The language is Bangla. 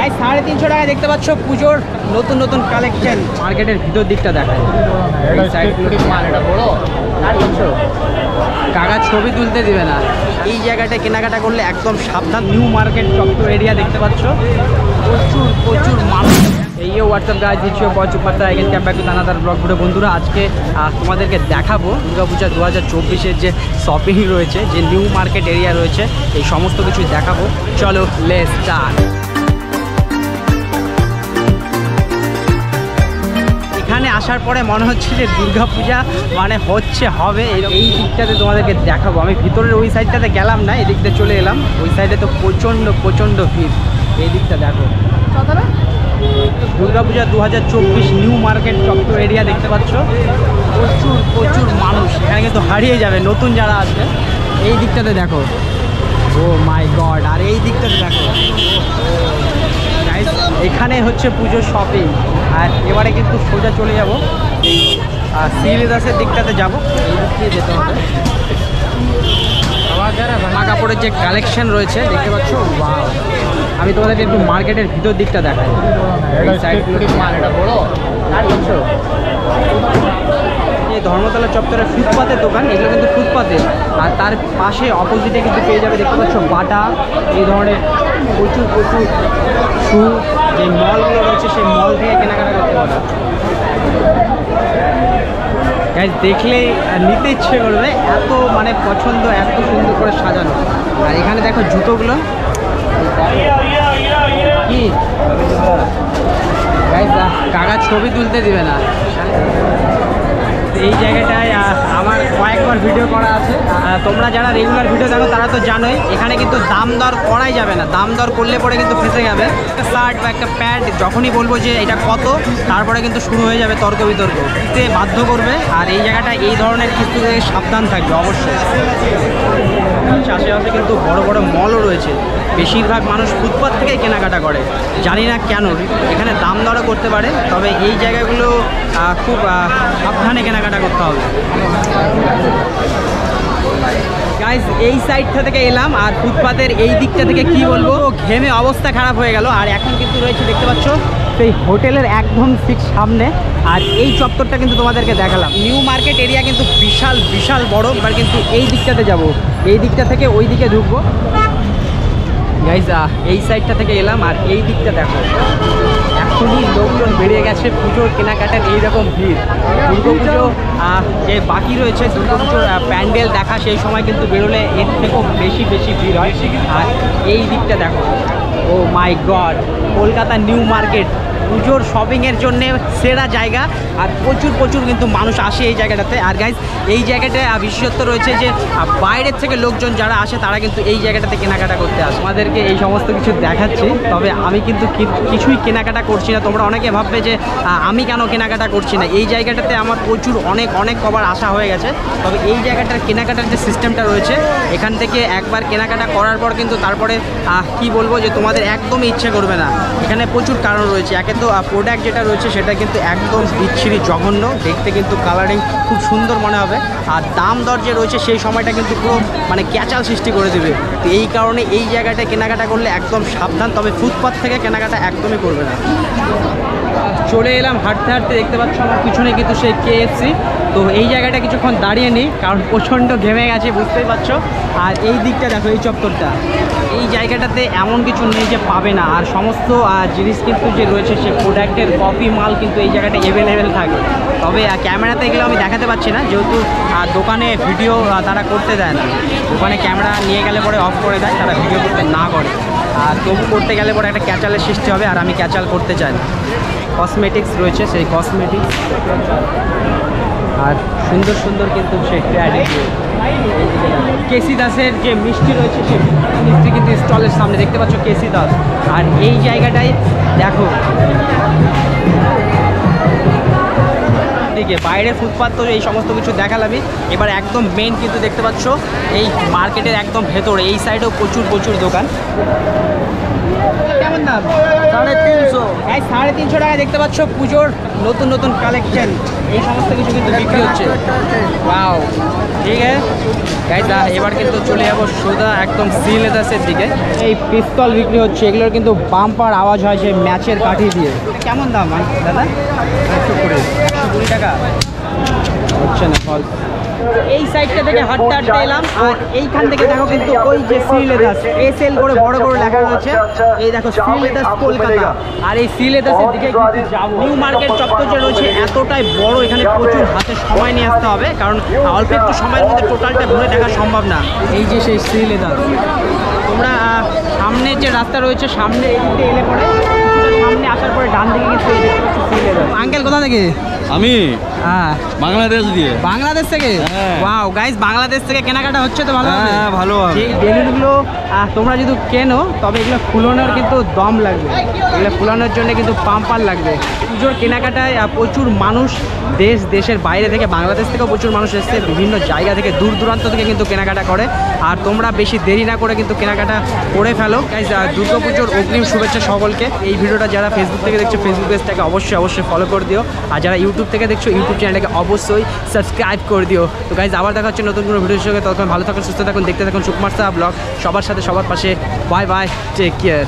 গাইস 350 টাকা দেখতে পাচ্ছ পুজোর নতুন নতুন কালেকশন। মার্কেটের ভিতর দিকটা দেখায়, এই সাইডগুলো এটা বড় কাকা ছবি তুলতে দিবে না। এই জায়গাটায় কেনাকাটা করলে একদম সাবধান। নিউ মার্কেট চত্বর এরিয়া দেখতে পাচ্ছ, প্রচুর প্রচুর মানুষ। এই হোয়াটসঅ্যাপ গাইজ দিচ্ছিও পচুর পাতা again camp back to another blog video. বন্ধুরা আজকে তোমাদেরকে দেখাবো দুর্গাপূজা 2024-এর যে শপিং রয়েছে, যে নিউ মার্কেট এরিয়া রয়েছে, এই সমস্ত কিছু দেখাবো। চলো লেটস স্টার্ট। এখানে আসার পরে মনে হচ্ছে যে দুর্গাপূজা মানে হবে। এই দিকটাতে তোমাদেরকে দেখাবো। আমি ভিতরের ওই সাইডটাতে গেলাম না, এই দিকটা চলে এলাম। ওই সাইডে তো প্রচণ্ড ভিড়। এই দিকটা দেখো, দুর্গাপূজা 2024 নিউ মার্কেট চত্বর এরিয়া দেখতে পাচ্ছ, প্রচুর মানুষ। এখানে কিন্তু হারিয়ে যাবে নতুন যারা আসবে। এই দিকটাতে দেখো, ও মাই গড। আর এই দিকটাতে দেখো, এখানে হচ্ছে পুজোর শপিং। আর এবারে কিন্তু সোজা চলে যাব শ্রীদাসের দিকটাতে যাব। এই দিক দিয়ে যেতে হবে। জামা কাপড়ের যে কালেকশন রয়েছে দেখতে পাচ্ছ, ওয়াও। আমি তোমাদেরকে একটু মার্কেটের ভিতর দিকটা দেখাই। এই ধর্মতলা চত্বরের ফুটপাতের দোকান, এগুলো কিন্তু ফুটপাতের। আর তার পাশে অপোজিটে কিন্তু পেয়ে যাবে দেখতে পাচ্ছ বাটা, এই ধরনের প্রচুর শু। যে মলগুলো রয়েছে সেই মল থেকে কেনাকাটা করতে পারো। গাইস দেখলে নিতে ইচ্ছে করবে, এত মানে পছন্দ, এত সুন্দর করে সাজানো। আর এখানে দেখো জুতোগুলো কি গাইস, কাকা ছবি তুলতে দিবে না। এই জায়গাটায় আমার কয়েকবার ভিডিও করা আছে। তোমরা যারা রেগুলার ভিডিও দেখো তারা তো জানোই, এখানে কিন্তু দাম দর করাই যাবে না। দাম দর করলে পরে কিন্তু ফেঁসে যাবে। একটা শার্ট বা একটা প্যান্ট যখনই বলবো যে এটা কত, তারপরে কিন্তু শুরু হয়ে যাবে তর্ক বিতর্ক, কিনতে বাধ্য করবে। আর এই জায়গাটা এই ধরনের কিছু থেকে সাবধান থাকবে অবশ্যই। আশেপাশে কিন্তু বড় বড় মলও রয়েছে। বেশিরভাগ মানুষ ফুটপাথ থেকেই কেনাকাটা করে, জানি না কেন। এখানে দাম দরও করতে পারে, তবে এই জায়গাগুলো খুব সাবধানে কেনাকাটা করতে হবে। গাইস এই সাইডটা থেকে এলাম, আর ফুটপাথের এই দিকটা থেকে কি বলবো, ঘেমে অবস্থা খারাপ হয়ে গেল। আর এখন কিন্তু রয়েছে দেখতে পাচ্ছ সেই হোটেলের একদম ঠিক সামনে। আর এই চত্বরটা কিন্তু তোমাদেরকে দেখালাম। নিউ মার্কেট এরিয়া কিন্তু বিশাল বড়। এবার কিন্তু এই দিকটাতে যাব, এই দিকটা থেকে ওই দিকে ঢুকবো। গাইস এই সাইডটা থেকে এলাম, আর এই দিকটা দেখো, এখনই লোকজন বেড়ে গেছে। পুজোর কেনাকাটার এইরকম ভিড়। দুর্গাপুজো যে বাকি রয়েছে, দুর্গাপুজোর প্যান্ডেল দেখা, সেই সময় কিন্তু বেরোলে এর থেকেও বেশি ভিড় হয়। আর এই দিকটা দেখো, ও মাই গড, কলকাতা নিউ মার্কেট পুজোর শপিংয়ের জন্য সেরা জায়গা। আর প্রচুর কিন্তু মানুষ আসে এই জায়গাটাতে। আর গাইজ এই জায়গাটায় বিশেষত্ব রয়েছে যে বাইরের থেকে লোকজন যারা আসে তারা কিন্তু এই জায়গাটাতে কেনাকাটা করতে আসে। আমাদেরকে এই সমস্ত কিছু দেখাচ্ছি, তবে আমি কিন্তু কিছুই কেনাকাটা করছি না। তোমরা অনেকে ভাববে যে আমি কেন কেনাকাটা করছি না। এই জায়গাটাতে আমার প্রচুর অনেক কবার আসা হয়ে গেছে। তবে এই জায়গাটার কেনাকাটার যে সিস্টেমটা রয়েছে, এখান থেকে একবার কেনাকাটা করার পর কিন্তু তারপরে কি বলবো যে তোমাদের একদমই ইচ্ছে করবে না। এখানে প্রচুর কারণ রয়েছে। একে তো প্রোডাক্ট যেটা রয়েছে সেটা কিন্তু একদম বিচ্ছিরি জঘন্য, দেখতে কিন্তু কালারিং খুব সুন্দর মনে হবে। আর দাম দর যে রয়েছে সেই সময়টা কিন্তু পুরো মানে ক্যাচাল সৃষ্টি করে দেবে। তো এই কারণে এই জায়গাটায় কেনাকাটা করলে একদম সাবধান। তবে ফুটপাথ থেকে কেনাকাটা একদমই করবে না। চলে এলাম হাঁটতে দেখতে পাচ্ছ আমার পিছনে কিন্তু সেই KFC। তো এই জায়গাটা কিছুক্ষণ দাঁড়িয়ে নিই, কারণ প্রচণ্ড ঘেমে গেছে, বুঝতেই পারছো। আর এই দিকটা দেখো, এই চত্বরটা, এই জায়গাটাতে এমন কিছু নেই যে পাবে না। আর সমস্ত জিনিস কিন্তু যে রয়েছে সে প্রোডাক্টের কপি মাল কিন্তু এই জায়গাটা অ্যাভেলেবেল থাকে। তবে ক্যামেরাতে এগুলো আমি দেখাতে পারছি না, যেহেতু দোকানে ভিডিও তারা করতে দেয় না। দোকানে ক্যামেরা নিয়ে গেলে পরে অফ করে দেয়, তারা ভিডিও করতে না করে। আর তবু করতে গেলে পরে একটা ক্যাচালের সৃষ্টি হবে, আর আমি ক্যাচাল করতে চাই না। কসমেটিক্স রয়েছে, সেই কসমেটিক্স। আর সুন্দর কিন্তু সে কেসি দাসের যে মিষ্টি রয়েছে, সেই মিষ্টি কিন্তু স্টলের সামনে দেখতে পাচ্ছ, কেসি দাস। আর এই জায়গাটায় দেখো, দিকে বাইরের ফুটপাথ তো এই সমস্ত কিছু দেখালামই। এবার একদম মেন কিন্তু দেখতে পাচ্ছ এই মার্কেটের একদম ভেতরে এই সাইডেও প্রচুর দোকান। কেমন দাম? 350। গাইস 350 টাকায় দেখতে পাচ্ছ পুজোর নতুন নতুন কালেকশন, এই সমস্ত কিছু কিন্তু বিক্রি হচ্ছে। ওয়াও, ঠিক আছে গাইস, এবার কিন্তু চলে যাবো সোজা একদম সি লেদার্সের দিকে। এই পিস্তল বিক্রি হচ্ছে, এগুলোর কিন্তু বাম্পার আওয়াজ হয় যে ম্যাচের কাঠি দিয়ে। কেমন দাম দাদা? 120 টাকা হচ্ছে না ফল। এই সাইডটা থেকে হাঁটতে হাঁটতে এলাম, আর এইখান থেকে দেখো কিন্তু ওই যে সি লেদার্স এসএল করে বড় বড় লেখা রয়েছে, এই দেখো সি লেদার্স কলকাতা। আর এই সি লেদার্সের দিকে নিউ মার্কেট চত্বর যে রয়েছে এতটাই বড়, এখানে প্রচুর হাতে সময় নিয়ে আসতে হবে, কারণ অল্প একটু সময়ের মধ্যে টোটালটা ঘুরে দেখা সম্ভব না। এই যে সেই সি লেদার্স, তোমরা সামনে যে রাস্তা রয়েছে সামনে এই দিকে এলে পরে সামনে আসার পরে ডান দিকে কিন্তু এই দেখতে পাচ্ছ সি লেদার্স। আঙ্কেল কোথা থেকে? আমি হ্যাঁ বাংলাদেশ দিয়ে। বাংলাদেশ থেকে? হ্যাঁ। ওয়াও গাইস, বাংলাদেশ থেকে কেনাকাটা হচ্ছে তো ভালো হবে? হ্যাঁ, ভালো হবে। এই বেলুনগুলো তোমরা যদি কেনো তবে এগুলো ফুলানোর কিন্তু দম লাগবে, এগুলো ফুলানোর জন্য কিন্তু পাম্পার লাগবে। পুজোর কেনাকাটায় প্রচুর মানুষ দেশের বাইরে থেকে, বাংলাদেশ থেকেও প্রচুর মানুষ এসছে, বিভিন্ন জায়গা থেকে দূর দূরান্ত থেকে কিন্তু কেনাকাটা করে। আর তোমরা বেশি দেরি না করে কিন্তু কেনাকাটা করে ফেলো গাইস। দুর্গা পুজোর অগ্রিম শুভেচ্ছা সকলকে। এই ভিডিওটা যারা ফেসবুক থেকে দেখছো ফেসবুক পেজটাকে অবশ্যই ফলো করে দিও, আর যারা ইউটিউব থেকে দেখছো ইউটিউব চ্যানেলটাকে অবশ্যই সাবস্ক্রাইব করে দিও। তো গাইজ আবার দেখা হচ্ছে নতুন কোনো ভিডিওর সঙ্গে, ততক্ষণ ভালো থাকুন, সুস্থ থাকুন, দেখতে থাকুন সুকুমার সাহা ব্লগ। সবার সাথে সবার পাশে, বাই বাই, টেক কেয়ার।